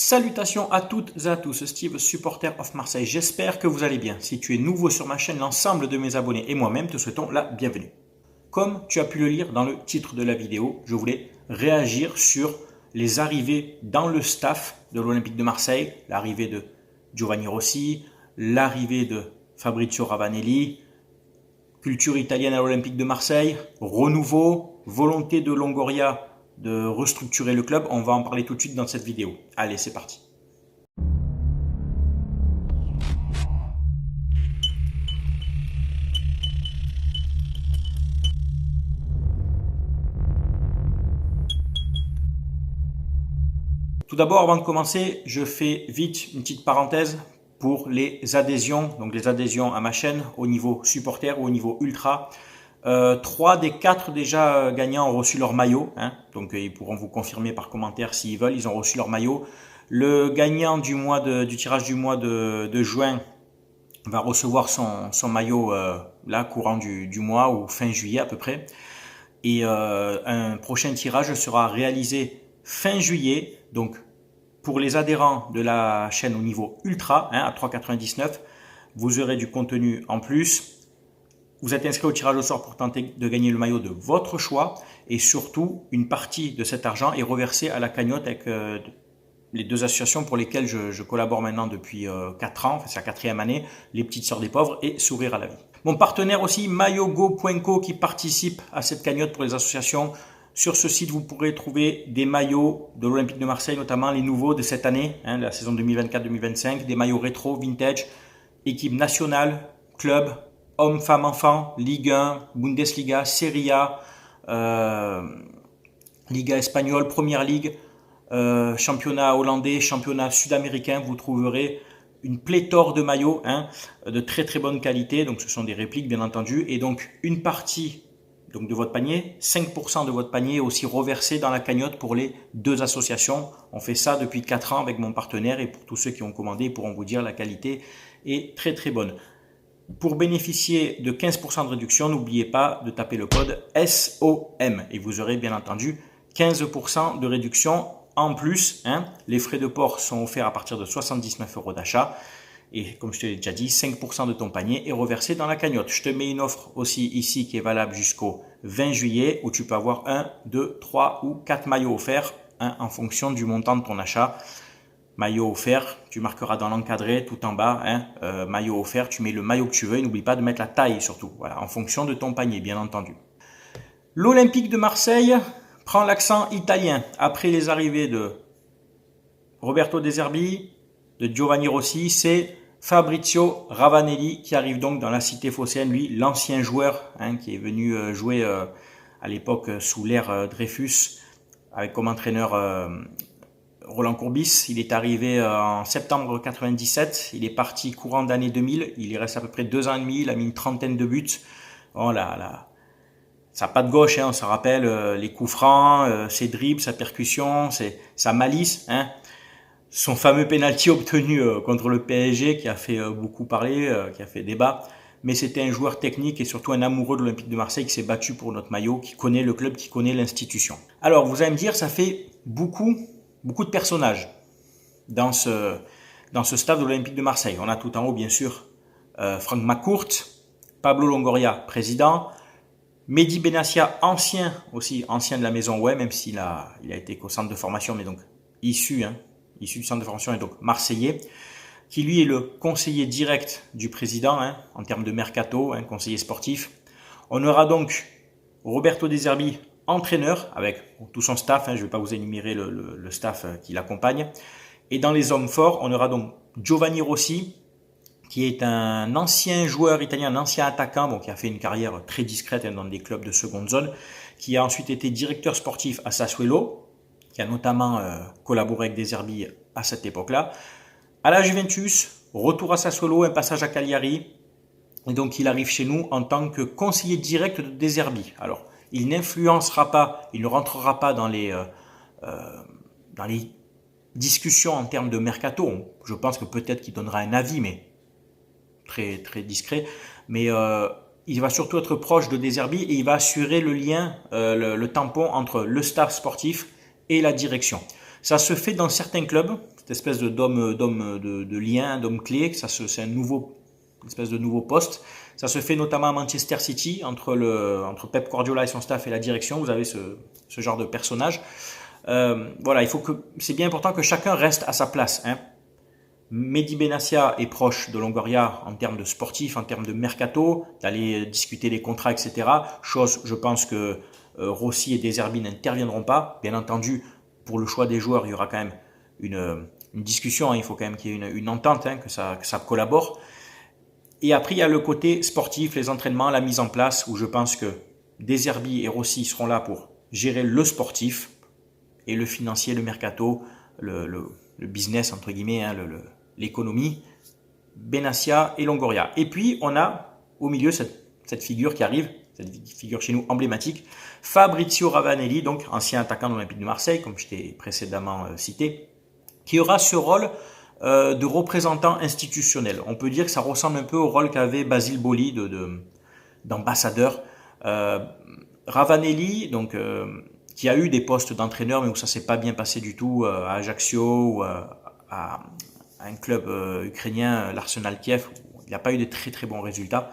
Salutations à toutes et à tous, Steve, supporter of Marseille. J'espère que vous allez bien. Si tu es nouveau sur ma chaîne, l'ensemble de mes abonnés et moi-même te souhaitons la bienvenue. Comme tu as pu le lire dans le titre de la vidéo, je voulais réagir sur les arrivées dans le staff de l'Olympique de Marseille, l'arrivée de Giovanni Rossi, l'arrivée de Fabrizio Ravanelli, culture italienne à l'Olympique de Marseille, renouveau, volonté de Longoria de restructurer le club. On va en parler tout de suite dans cette vidéo. Allez, c'est parti. Tout d'abord, avant de commencer, je fais vite une petite parenthèse pour les adhésions. Donc les adhésions à ma chaîne au niveau supporter ou au niveau ultra. 3 des 4 déjà gagnants ont reçu leur maillot, donc ils pourront vous confirmer par commentaire s'ils veulent, ils ont reçu leur maillot. Le gagnant du tirage du mois de juin va recevoir son maillot là courant du mois ou fin juillet à peu près. Et un prochain tirage sera réalisé fin juillet, donc pour les adhérents de la chaîne au niveau ultra à 3,99, vous aurez du contenu en plus. Vous êtes inscrit au tirage au sort pour tenter de gagner le maillot de votre choix et surtout une partie de cet argent est reversée à la cagnotte avec les deux associations pour lesquelles je collabore maintenant depuis 4 ans, enfin c'est la 4e année, les Petites Sœurs des Pauvres et Sourire à la Vie. Mon partenaire aussi, maillogo.co, qui participe à cette cagnotte pour les associations. Sur ce site, vous pourrez trouver des maillots de l'Olympique de Marseille, notamment les nouveaux de cette année, la saison 2024-2025, des maillots rétro, vintage, équipe nationale, club, hommes, femmes, enfants, Ligue 1, Bundesliga, Serie A, Liga espagnole, Première Ligue, championnat hollandais, championnat sud-américain. Vous trouverez une pléthore de maillots de très très bonne qualité. Donc ce sont des répliques bien entendu. Et donc une partie de votre panier, 5% de votre panier est aussi reversé dans la cagnotte pour les deux associations. On fait ça depuis 4 ans avec mon partenaire et pour tous ceux qui ont commandé, ils pourront vous dire la qualité est très très bonne. Pour bénéficier de 15% de réduction, n'oubliez pas de taper le code SOM et vous aurez bien entendu 15% de réduction en plus. Les frais de port sont offerts à partir de 79 € d'achat et comme je te l'ai déjà dit, 5% de ton panier est reversé dans la cagnotte. Je te mets une offre aussi ici qui est valable jusqu'au 20 juillet où tu peux avoir 1, 2, 3 ou 4 maillots offerts en fonction du montant de ton achat. Maillot offert, tu marqueras dans l'encadré tout en bas, maillot offert, tu mets le maillot que tu veux et n'oublie pas de mettre la taille surtout, voilà, en fonction de ton panier bien entendu. L'Olympique de Marseille prend l'accent italien après les arrivées de Roberto De Zerbi, de Giovanni Rossi, c'est Fabrizio Ravanelli qui arrive donc dans la cité phocéenne, lui l'ancien joueur qui est venu jouer à l'époque sous l'ère Dreyfus avec comme entraîneur Roland Courbis. Il est arrivé en septembre 1997, il est parti courant d'année 2000, il y reste à peu près 2 ans et demi, il a mis une trentaine de buts. Oh là, sa patte gauche, on se rappelle, les coups francs, ses dribbles, sa percussion, sa malice. Son fameux penalty obtenu contre le PSG qui a fait beaucoup parler, qui a fait débat. Mais c'était un joueur technique et surtout un amoureux de l'Olympique de Marseille qui s'est battu pour notre maillot, qui connaît le club, qui connaît l'institution. Alors vous allez me dire, ça fait beaucoup de personnages dans ce staff de l'Olympique de Marseille. On a tout en haut, bien sûr, Franck McCourt, Pablo Longoria, président, Mehdi Benassia, ancien de la maison OM, même s'il a été qu'au centre de formation, mais donc issu du centre de formation et donc marseillais, qui lui est le conseiller direct du président en termes de mercato, conseiller sportif. On aura donc Roberto De Zerbi, entraîneur avec tout son staff, je ne vais pas vous énumérer le staff qui l'accompagne. Et dans les hommes forts, on aura donc Giovanni Rossi, qui est un ancien joueur italien, un ancien attaquant, qui a fait une carrière très discrète dans des clubs de seconde zone, qui a ensuite été directeur sportif à Sassuolo, qui a notamment collaboré avec De Zerbi à cette époque-là. À la Juventus, retour à Sassuolo, un passage à Cagliari, et donc il arrive chez nous en tant que conseiller direct de De Zerbi. Alors, il n'influencera pas, il ne rentrera pas dans les discussions en termes de mercato. Je pense que peut-être qu'il donnera un avis, mais très, très discret. Mais il va surtout être proche de De Zerbi et il va assurer le lien, le tampon entre le staff sportif et la direction. Ça se fait dans certains clubs, cette espèce de lien, d'homme clé, c'est une espèce de nouveau poste. Ça se fait notamment à Manchester City, entre Pep Guardiola et son staff et la direction, vous avez ce genre de personnage. Voilà, c'est bien important que chacun reste à sa place, hein. Mehdi Benassia est proche de Longoria en termes de sportif, en termes de mercato, d'aller discuter les contrats, etc. Chose, je pense que Rossi et De Zerbi n'interviendront pas. Bien entendu, pour le choix des joueurs, il y aura quand même une discussion, hein. Il faut quand même qu'il y ait une entente, hein, que ça collabore. Et après, il y a le côté sportif, les entraînements, la mise en place, où je pense que De Zerbi et Rossi seront là pour gérer le sportif et le financier, le mercato, le business, entre guillemets, hein, l'économie, Benassia et Longoria. Et puis, on a au milieu cette figure qui arrive, cette figure chez nous emblématique, Fabrizio Ravanelli, donc ancien attaquant de l'Olympique de Marseille, comme je t'ai précédemment cité, qui aura ce rôle de représentant institutionnel. On peut dire que ça ressemble un peu au rôle qu'avait Basile Boli d'ambassadeur. Ravanelli, donc, qui a eu des postes d'entraîneur, mais où ça s'est pas bien passé du tout, à Ajaccio ou à un club ukrainien, l'Arsenal Kiev, où il n'a pas eu de très très bons résultats.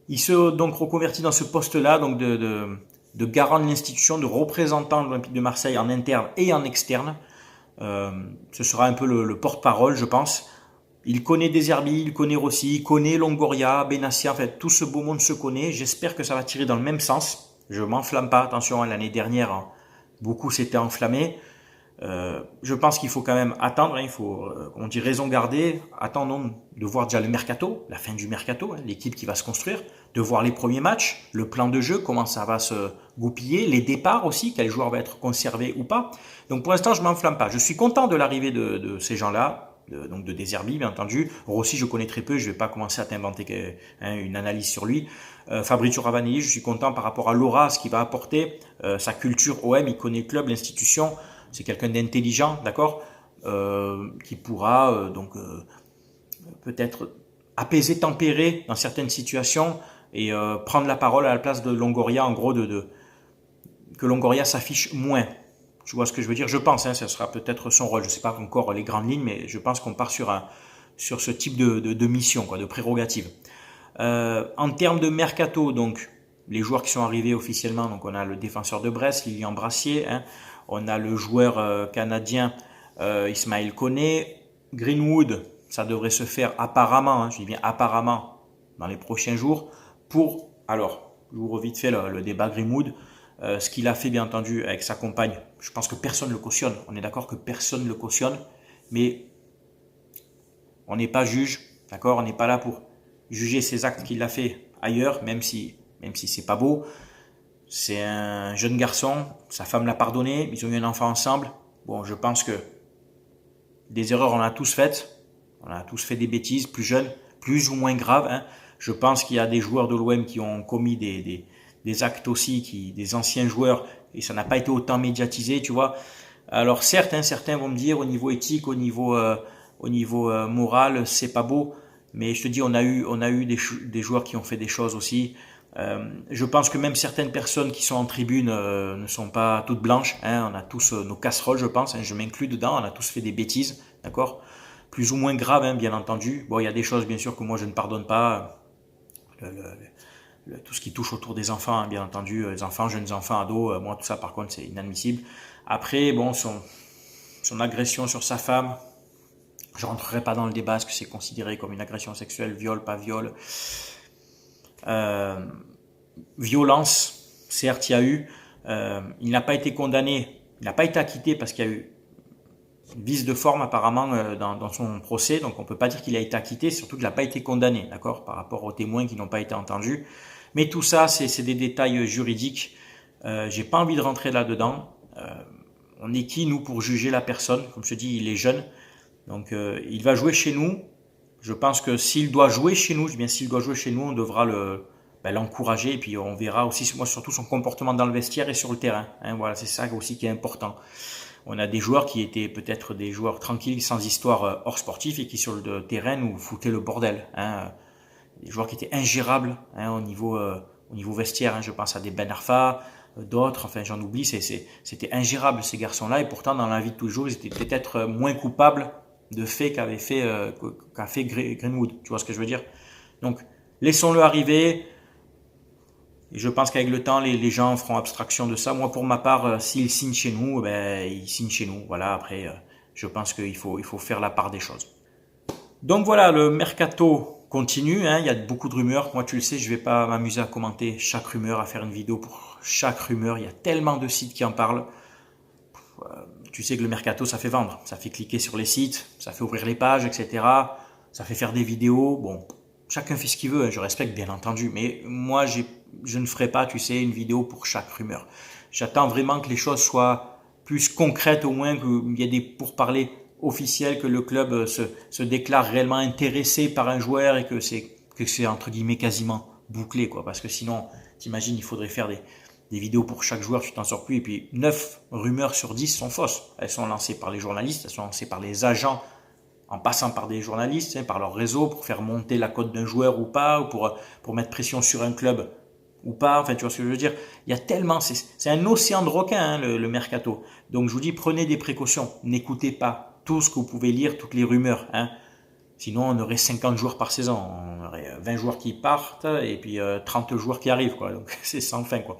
Il se donc reconvertit dans ce poste-là, donc de garant de l'institution, de représentant de l'Olympique de Marseille en interne et en externe. Ce sera un peu le porte-parole, je pense. Il connaît De Zerbi, il connaît Rossi, il connaît Longoria, Benassia, en fait, tout ce beau monde se connaît. J'espère que ça va tirer dans le même sens. Je m'enflamme pas, attention, l'année dernière, hein, beaucoup s'étaient enflammés. Je pense qu'il faut quand même attendre, hein, il faut, on dit raison garder, attendons de voir déjà le mercato, la fin du mercato, hein, l'équipe qui va se construire, de voir les premiers matchs, le plan de jeu, comment ça va se goupiller, les départs aussi, quel joueur va être conservé ou pas. Donc pour l'instant, je m'enflamme pas. Je suis content de l'arrivée de ces gens-là, donc de De Zerbi, bien entendu. Rossi, je connais très peu, je vais pas commencer à t'inventer une analyse sur lui. Fabrizio Ravanelli, je suis content par rapport à l'aura, ce qu'il va apporter, sa culture OM, il connaît le club, l'institution. C'est quelqu'un d'intelligent, d'accord, qui pourra peut-être apaiser, tempérer dans certaines situations et prendre la parole à la place de Longoria, en gros, que Longoria s'affiche moins. Tu vois ce que je veux dire? Je pense, hein, ça sera peut-être son rôle. Je ne sais pas encore les grandes lignes, mais je pense qu'on part sur ce type de mission, quoi, de prérogative. En termes de mercato, donc les joueurs qui sont arrivés officiellement, donc on a le défenseur de Brest, Lilian Brassier, hein, on a le joueur canadien Ismaël Koné, Greenwood, ça devrait se faire apparemment, hein, je dis bien apparemment, dans les prochains jours. Alors, j'ouvre vite fait le débat Greenwood. Ce qu'il a fait, bien entendu, avec sa compagne, je pense que personne ne le cautionne. On est d'accord que personne ne le cautionne, mais on n'est pas juge, d'accord? On n'est pas là pour juger ses actes qu'il a fait ailleurs, même si c'est pas beau. C'est un jeune garçon, sa femme l'a pardonné, ils ont eu un enfant ensemble. Bon, je pense que des erreurs, on a tous faites. On a tous fait des bêtises, plus jeunes, plus ou moins graves, hein. Je pense qu'il y a des joueurs de l'OM qui ont commis des actes aussi, des anciens joueurs, et ça n'a pas été autant médiatisé, tu vois. Alors certes, hein, certains vont me dire au niveau éthique, au niveau moral, c'est pas beau, mais je te dis, on a eu des joueurs qui ont fait des choses aussi. Je pense que même certaines personnes qui sont en tribune ne sont pas toutes blanches, hein. On a tous nos casseroles, je pense, hein, je m'inclus dedans. On a tous fait des bêtises, d'accord, plus ou moins graves, hein, bien entendu. Bon, il y a des choses, bien sûr, que moi je ne pardonne pas. Tout ce qui touche autour des enfants, hein, bien entendu, les enfants, jeunes enfants, ados, moi tout ça par contre c'est inadmissible. Après, bon, son agression sur sa femme, je rentrerai pas dans le débat, est-ce que c'est considéré comme une agression sexuelle, viol, pas viol. Violence, certes il y a eu, il n'a pas été condamné, il n'a pas été acquitté parce qu'il y a eu vice de forme apparemment dans son procès, donc on peut pas dire qu'il a été acquitté, surtout qu'il n'a pas été condamné, d'accord, par rapport aux témoins qui n'ont pas été entendus. Mais tout ça, c'est des détails juridiques. J'ai pas envie de rentrer là-dedans. On est qui, nous, pour juger la personne? Comme je te dis, il est jeune, donc il va jouer chez nous. Je pense que s'il doit jouer chez nous, on devra l'encourager, et puis on verra aussi, moi surtout, son comportement dans le vestiaire et sur le terrain, hein, voilà, c'est ça aussi qui est important. On a des joueurs qui étaient peut-être des joueurs tranquilles, sans histoire hors sportif, et qui sur le terrain nous foutaient le bordel, hein. Des joueurs qui étaient ingérables, hein, au niveau vestiaire, hein. Je pense à des Ben Arfa, d'autres, enfin j'en oublie, c'était ingérable ces garçons-là, et pourtant dans la vie de tous les jours, ils étaient peut-être moins coupables de faits qu'a fait Greenwood, tu vois ce que je veux dire? Donc laissons-le arriver, et je pense qu'avec le temps, les gens feront abstraction de ça. Moi, pour ma part, s'il signe chez nous, ben, il signe chez nous. Voilà, après, je pense qu'il faut faire la part des choses. Donc voilà, le mercato continue, hein, il y a beaucoup de rumeurs. Moi, tu le sais, je ne vais pas m'amuser à commenter chaque rumeur, à faire une vidéo pour chaque rumeur. Il y a tellement de sites qui en parlent. Tu sais que le mercato, ça fait vendre. Ça fait cliquer sur les sites, ça fait ouvrir les pages, etc. Ça fait faire des vidéos. Bon, chacun fait ce qu'il veut, hein, je respecte bien entendu. Mais moi, je ne ferai pas, tu sais, une vidéo pour chaque rumeur. J'attends vraiment que les choses soient plus concrètes, au moins qu'il y ait des pourparlers officiels, que le club se déclare réellement intéressé par un joueur et que c'est entre guillemets quasiment bouclé, quoi. Parce que sinon, t'imagines, il faudrait faire des vidéos pour chaque joueur, tu t'en sors plus. Et puis 9 rumeurs sur 10 sont fausses. Elles sont lancées par les journalistes, elles sont lancées par les agents, en passant par des journalistes, hein, par leur réseau, pour faire monter la cote d'un joueur ou pas, ou pour mettre pression sur un club ou pas. Enfin, tu vois ce que je veux dire. Il y a tellement, c'est un océan de requins, hein, le mercato. Donc je vous dis, prenez des précautions. N'écoutez pas tout ce que vous pouvez lire, toutes les rumeurs, hein. Sinon, on aurait 50 joueurs par saison. On aurait 20 joueurs qui partent et puis 30 joueurs qui arrivent, quoi. Donc c'est sans fin, quoi.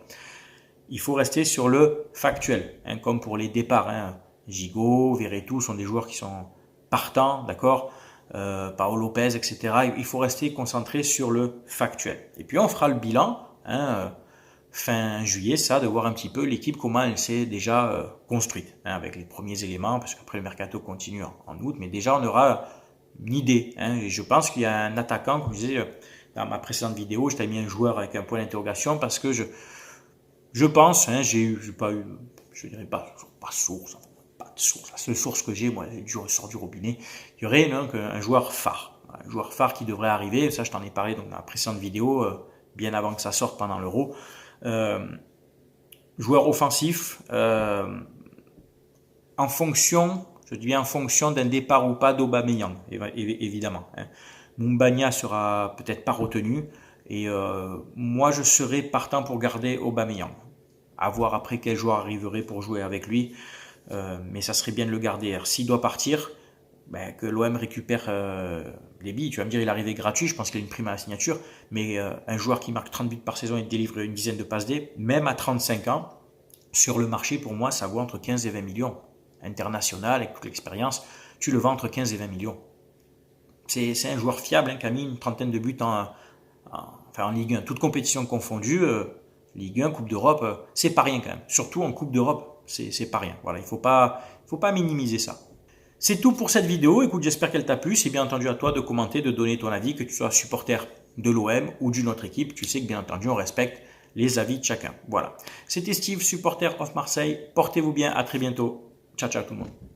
Il faut rester sur le factuel, hein, comme pour les départs, hein. Gigot, Verretou sont des joueurs qui sont partants, d'accord, Paolo Lopez, etc. Il faut rester concentré sur le factuel. Et puis on fera le bilan, hein, fin juillet, ça, de voir un petit peu l'équipe, comment elle s'est déjà construite, hein, avec les premiers éléments, parce qu'après le mercato continue en août, mais déjà on aura une idée, hein. Et je pense qu'il y a un attaquant, comme je disais dans ma précédente vidéo, je t'avais mis un joueur avec un point d'interrogation, parce que je pense, hein, je dirais pas source, pas de source. La seule source que j'ai, moi, sort du robinet. Il y aurait donc un joueur phare qui devrait arriver. Ça, je t'en ai parlé donc, dans la précédente vidéo, bien avant que ça sorte pendant l'Euro. Joueur offensif, en fonction d'un départ ou pas d'Aubameyang, évidemment, hein. Moumbagna sera peut-être pas retenu. Et moi, je serais partant pour garder Aubameyang. À voir après quel joueur arriverait pour jouer avec lui. Mais ça serait bien de le garder. S'il doit partir, ben, que l'OM récupère les billes. Tu vas me dire, il est arrivé gratuit. Je pense qu'il a une prime à la signature. Mais un joueur qui marque 30 buts par saison et délivre une dizaine de passes D, même à 35 ans, sur le marché, pour moi, ça vaut entre 15 et 20 millions. International, avec toute l'expérience, tu le vends entre 15 et 20 millions. C'est un joueur fiable, hein, qui a mis une trentaine de buts en Ligue 1, toute compétition confondue, Ligue 1, Coupe d'Europe, c'est pas rien quand même. Surtout en Coupe d'Europe, c'est pas rien. Voilà, il faut pas minimiser ça. C'est tout pour cette vidéo. Écoute, j'espère qu'elle t'a plu. C'est bien entendu à toi de commenter, de donner ton avis, que tu sois supporter de l'OM ou d'une autre équipe. Tu sais que bien entendu, on respecte les avis de chacun. Voilà. C'était Steve, supporter of Marseille. Portez-vous bien. À très bientôt. Ciao, ciao tout le monde.